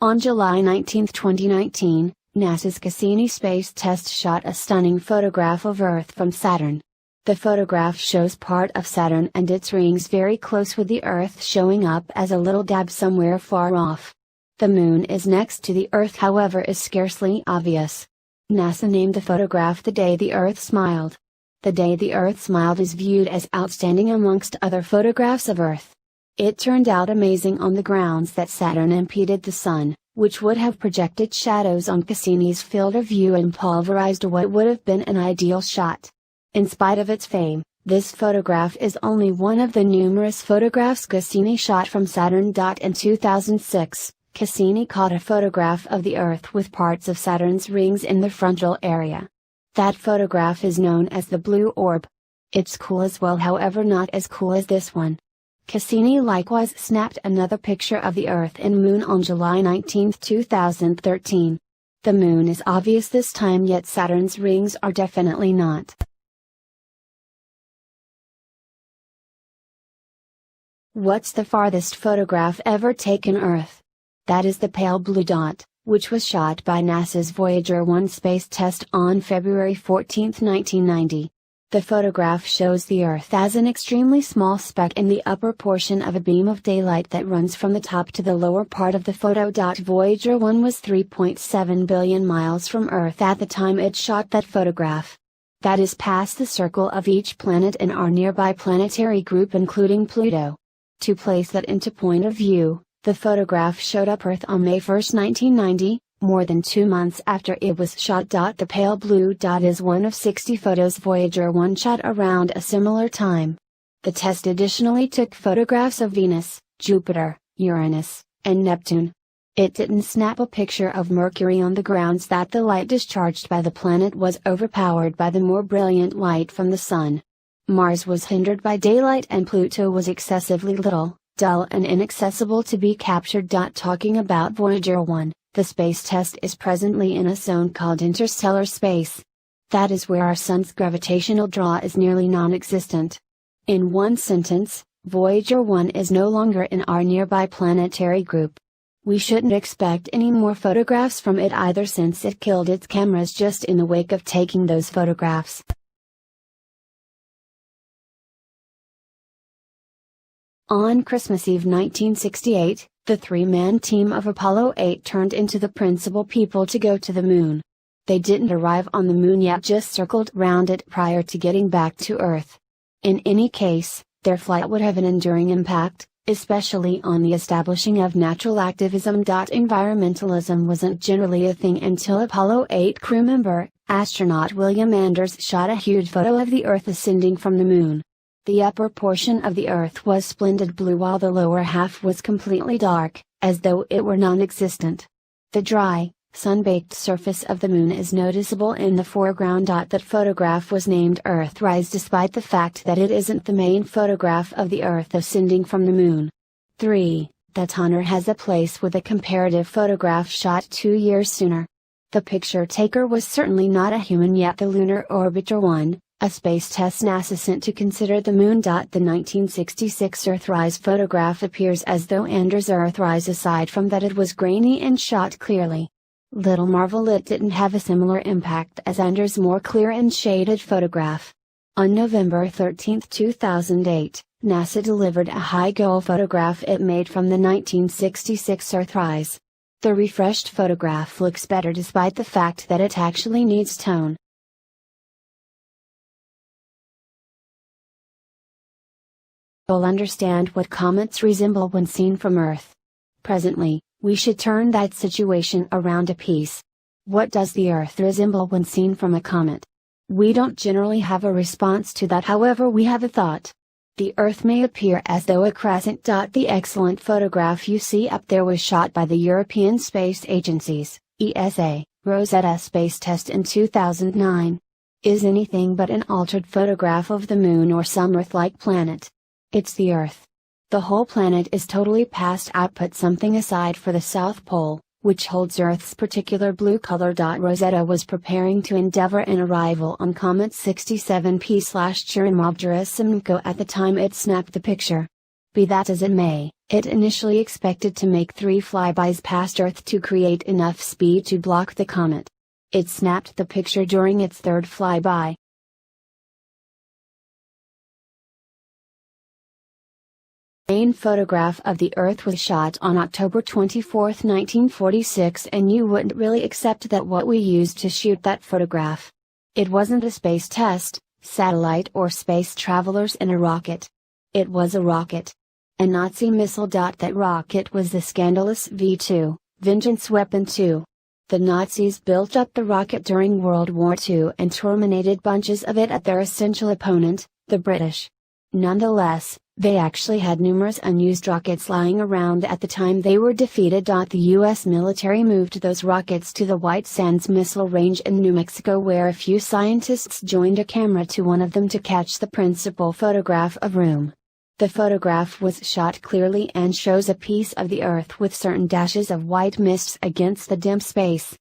On July 19, 2019, NASA's Cassini space test shot a stunning photograph of Earth from Saturn. The photograph shows part of Saturn and its rings very close, with the Earth showing up as a little dab somewhere far off. The Moon is next to the Earth, however, is scarcely obvious. NASA named the photograph "The Day the Earth Smiled." The Day the Earth Smiled is viewed as outstanding amongst other photographs of Earth. It turned out amazing on the grounds that Saturn impeded the Sun, which would have projected shadows on Cassini's field of view and pulverized what would have been an ideal shot. In spite of its fame, this photograph is only one of the numerous photographs Cassini shot from Saturn. In 2006, Cassini caught a photograph of the Earth with parts of Saturn's rings in the frontal area. That photograph is known as the Blue Orb. It's cool as well, however not as cool as this one. Cassini likewise snapped another picture of the Earth and Moon on July 19, 2013. The Moon is obvious this time, yet Saturn's rings are definitely not. What's the farthest photograph ever taken Earth? That is the pale blue dot, which was shot by NASA's Voyager 1 space test on February 14, 1990. The photograph shows the Earth as an extremely small speck in the upper portion of a beam of daylight that runs from the top to the lower part of the photo. Voyager 1 was 3.7 billion miles from Earth at the time it shot that photograph. That is past the circle of each planet in our nearby planetary group, including Pluto. To place that into point of view, the photograph showed up Earth on May 1, 1990, more than 2 months after it was shot. The pale blue dot is one of 60 photos Voyager 1 shot around a similar time. The test additionally took photographs of Venus, Jupiter, Uranus, and Neptune. It didn't snap a picture of Mercury on the grounds that the light discharged by the planet was overpowered by the more brilliant light from the Sun. Mars was hindered by daylight, and Pluto was excessively little, dull and inaccessible to be captured. Talking about Voyager 1, the space test is presently in a zone called interstellar space. That is where our Sun's gravitational draw is nearly non-existent. In one sentence, Voyager 1 is no longer in our nearby planetary group. We shouldn't expect any more photographs from it either, since it killed its cameras just in the wake of taking those photographs. On Christmas Eve 1968, the three-man team of Apollo 8 turned into the principal people to go to the Moon. They didn't arrive on the Moon yet, just circled round it prior to getting back to Earth. In any case, their flight would have an enduring impact, especially on the establishing of natural activism. Environmentalism wasn't generally a thing until Apollo 8 crew member, astronaut William Anders shot a huge photo of the Earth ascending from the Moon. The upper portion of the Earth was splendid blue while the lower half was completely dark, as though it were non-existent. The dry, sun-baked surface of the Moon is noticeable in the foreground. That photograph was named Earthrise despite the fact that it isn't the main photograph of the Earth ascending from the Moon. 3. That honor has a place with a comparative photograph shot 2 years sooner. The picture taker was certainly not a human, yet the Lunar Orbiter 1, a space test NASA sent to consider the Moon. The 1966 Earthrise photograph appears as though Anders' Earthrise, aside from that it was grainy and shot clearly. Little marvel it didn't have a similar impact as Anders' more clear and shaded photograph. On November 13, 2008, NASA delivered a high-goal photograph it made from the 1966 Earthrise. The refreshed photograph looks better despite the fact that it actually needs tone. You'll understand what comets resemble when seen from Earth. Presently, we should turn that situation around a piece. What does the Earth resemble when seen from a comet? We don't generally have a response to that, however we have a thought. The Earth may appear as though a crescent. The excellent photograph you see up there was shot by the European Space Agency's ESA Rosetta space test in 2009. Is anything but an altered photograph of the Moon or some Earth-like planet. It's the Earth. The whole planet is totally past output, something aside for the South Pole, which holds Earth's particular blue color. Rosetta was preparing to endeavor an arrival on Comet 67P/Churyumov-Gerasimenko at the time it snapped the picture. Be that as it may, it initially expected to make 3 flybys past Earth to create enough speed to block the comet. It snapped the picture during its 3rd flyby. The main photograph of the Earth was shot on October 24, 1946, and you wouldn't really accept that what we used to shoot that photograph. It wasn't a space test, satellite or space travelers in a rocket. It was a rocket. A Nazi missile. That rocket was the scandalous V2, Vengeance Weapon 2. The Nazis built up the rocket during World War II and terminated bunches of it at their essential opponent, the British. Nonetheless, they actually had numerous unused rockets lying around at the time they were defeated. The U.S. military moved those rockets to the White Sands Missile Range in New Mexico, where a few scientists joined a camera to one of them to catch the principal photograph of room. The photograph was shot clearly and shows a piece of the Earth with certain dashes of white mists against the dim space.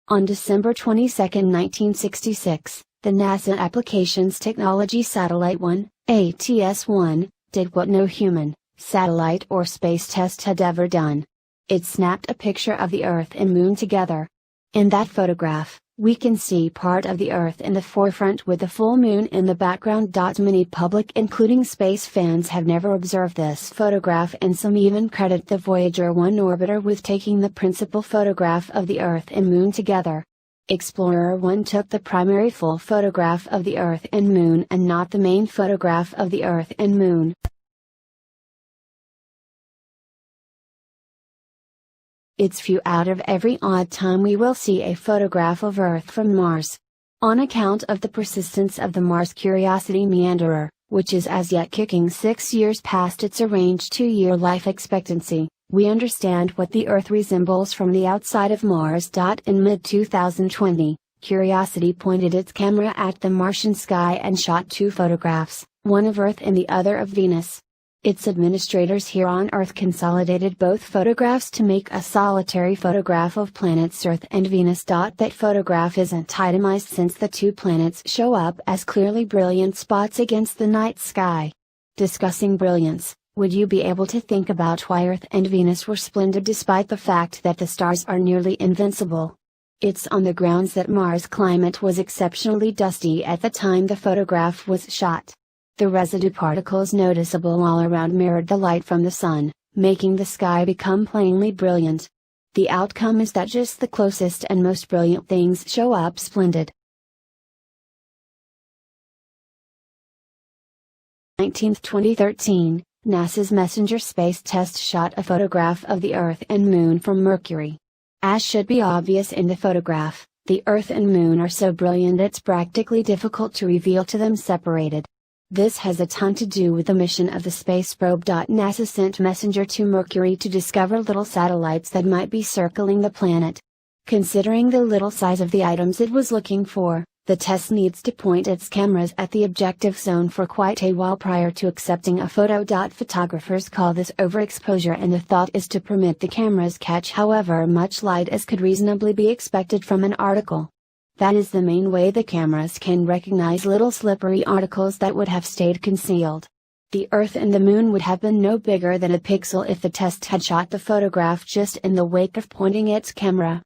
On December 22, 1966, the NASA Applications Technology Satellite 1, ATS-1, did what no human, satellite or space test had ever done. It snapped a picture of the Earth and Moon together. In that photograph, we can see part of the Earth in the forefront with the full moon in the background. Many public, including space fans, have never observed this photograph, and some even credit the Voyager 1 orbiter with taking the principal photograph of the Earth and Moon together. Explorer 1 took the primary full photograph of the Earth and Moon and not the main photograph of the Earth and Moon. It's few out of every odd time we will see a photograph of Earth from Mars. On account of the persistence of the Mars Curiosity meanderer, which is as yet kicking 6 years past its arranged 2-year life expectancy, we understand what the Earth resembles from the outside of Mars. In mid-2020, Curiosity pointed its camera at the Martian sky and shot 2 photographs, one of Earth and the other of Venus. Its administrators here on Earth consolidated both photographs to make a solitary photograph of planets Earth and Venus. That photograph isn't itemized since the 2 planets show up as clearly brilliant spots against the night sky. Discussing brilliance, would you be able to think about why Earth and Venus were splendid despite the fact that the stars are nearly invincible? It's on the grounds that Mars' climate was exceptionally dusty at the time the photograph was shot. The residue particles noticeable all around mirrored the light from the sun, making the sky become plainly brilliant. The outcome is that just the closest and most brilliant things show up splendid. 19th 2013, NASA's Messenger space test shot a photograph of the Earth and Moon from Mercury. As should be obvious in the photograph, the Earth and Moon are so brilliant it's practically difficult to reveal to them separated. This has a ton to do with the mission of the space probe. NASA sent Messenger to Mercury to discover little satellites that might be circling the planet. Considering the little size of the items it was looking for, the test needs to point its cameras at the objective zone for quite a while prior to accepting a photo. Photographers call this overexposure, and the thought is to permit the cameras catch however much light as could reasonably be expected from an article. That is the main way the cameras can recognize little slippery articles that would have stayed concealed. The Earth and the Moon would have been no bigger than a pixel if the test had shot the photograph just in the wake of pointing its camera.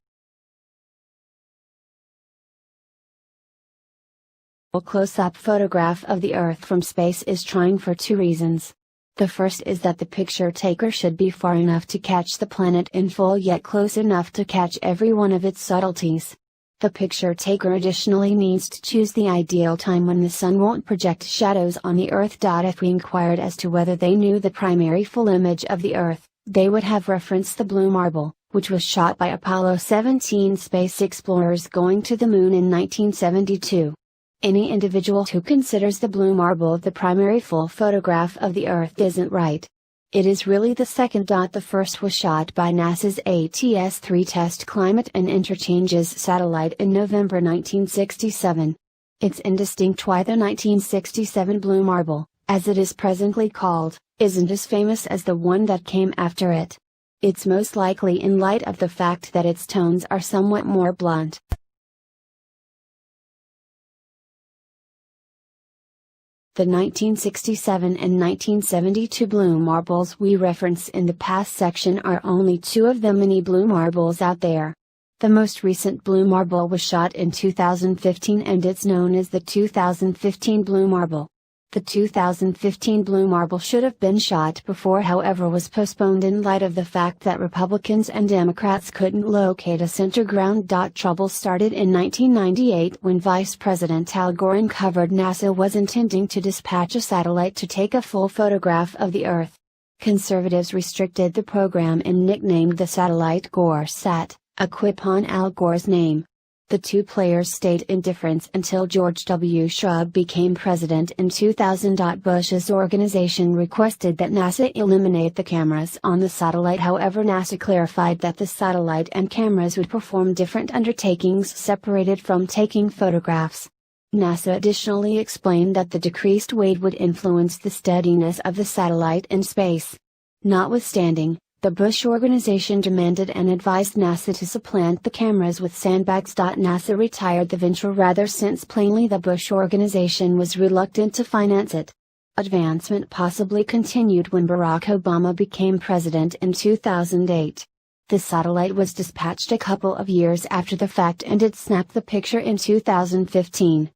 A close-up photograph of the Earth from space is trying for 2 reasons. The first is that the picture taker should be far enough to catch the planet in full yet close enough to catch every one of its subtleties. The picture taker additionally needs to choose the ideal time when the sun won't project shadows on the Earth. If we inquired as to whether they knew the primary full image of the Earth, they would have referenced the Blue Marble, which was shot by Apollo 17 space explorers going to the Moon in 1972. Any individual who considers the Blue Marble the primary full photograph of the Earth isn't right. It is really the second. The first was shot by NASA's ATS-3 Test Climate and Interchanges satellite in November 1967. It's indistinct why the 1967 Blue Marble, as it is presently called, isn't as famous as the one that came after it. It's most likely in light of the fact that its tones are somewhat more blunt. The 1967 and 1972 blue marbles we reference in the past section are only two of the many blue marbles out there. The most recent blue marble was shot in 2015 and it's known as the 2015 blue marble. The 2015 blue marble should have been shot before, however was postponed in light of the fact that Republicans and Democrats couldn't locate a center ground. Trouble started in 1998 when Vice President Al Gore uncovered NASA was intending to dispatch a satellite to take a full photograph of the Earth. Conservatives restricted the program and nicknamed the satellite GoreSat, a quip on Al Gore's name. The two players stayed indifferent until George W. Bush became president in 2000. Bush's organization requested that NASA eliminate the cameras on the satellite, however NASA clarified that the satellite and cameras would perform different undertakings separated from taking photographs. NASA additionally explained that the decreased weight would influence the steadiness of the satellite in space. Notwithstanding, the Bush organization demanded and advised NASA to supplant the cameras with sandbags. NASA retired the venture rather since plainly the Bush organization was reluctant to finance it. Advancement possibly continued when Barack Obama became president in 2008. The satellite was dispatched a couple of years after the fact and it snapped the picture in 2015.